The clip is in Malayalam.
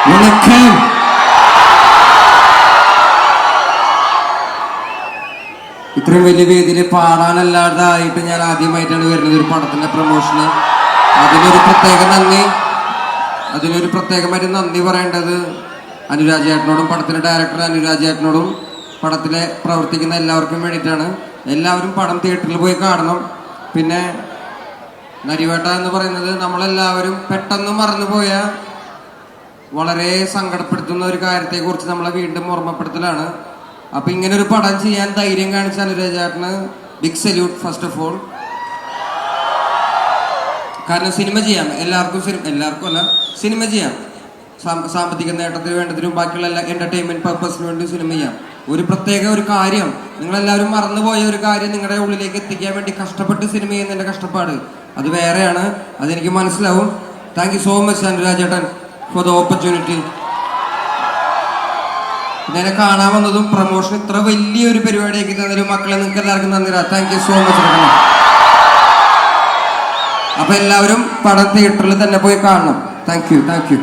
വണക്കം. ഇത്രയും വലിയ വേദിയിൽ പാടാനല്ലാതായിട്ട് ഞാൻ ആദ്യമായിട്ടാണ് വരുന്നത് ഒരു പടത്തിന്റെ പ്രൊമോഷന്. അതിനൊരു പ്രത്യേകമായിട്ട് നന്ദി പറയേണ്ടത് അനുരാജ് ചേട്ടനോടും പടത്തിലെ ഡയറക്ടർ അനുരാജ് ചേട്ടനോടും പടത്തിലെ പ്രവർത്തിക്കുന്ന എല്ലാവർക്കും വേണ്ടിയിട്ടാണ്. എല്ലാവരും പടം തിയേറ്ററിൽ പോയി കാണണം. പിന്നെ നരിവേട്ട എന്ന് പറയുന്നത് നമ്മളെല്ലാവരും പെട്ടെന്ന് മറന്നുപോയ വളരെ സങ്കടപ്പെടുത്തുന്ന ഒരു കാര്യത്തെക്കുറിച്ച് നമ്മളെ വീണ്ടും ഓർമ്മപ്പെടുത്തലാണ്. അപ്പൊ ഇങ്ങനെ ഒരു പടം ചെയ്യാൻ ധൈര്യം കാണിച്ച അനുരാജ് ചേട്ടന് big salute first of all. കാരണം സിനിമ ചെയ്യാം, എല്ലാവർക്കും അല്ല, സിനിമ ചെയ്യാം. സാമ്പത്തിക നേട്ടത്തിന് വേണ്ടതിനും ബാക്കിയുള്ള എല്ലാ എന്റർടൈൻമെന്റ് പർപ്പസിന് വേണ്ടി സിനിമ ചെയ്യാം. ഒരു പ്രത്യേക ഒരു കാര്യം, നിങ്ങളെല്ലാവരും മറന്നുപോയ ഒരു കാര്യം നിങ്ങളുടെ ഉള്ളിലേക്ക് എത്തിക്കാൻ വേണ്ടി കഷ്ടപ്പെട്ട് സിനിമ ചെയ്യുന്നതിന്റെ കഷ്ടപ്പാട് അത് വേറെയാണ്. അതെനിക്ക് മനസ്സിലാവും. Thank you so much Anuraj ചേട്ടൻ ഫോർ ദ ഓപ്പർച്യൂണിറ്റി. എന്നെ കാണാൻ വന്നതും പ്രൊമോഷൻ ഇത്ര വലിയൊരു പരിപാടിയാക്കി തന്നൊരു മക്കളെ നിങ്ങൾക്ക് എല്ലാവർക്കും നന്ദി. Thank you so much. അപ്പൊ എല്ലാവരും പടം തിയേറ്ററിൽ തന്നെ പോയി കാണണം. Thank you.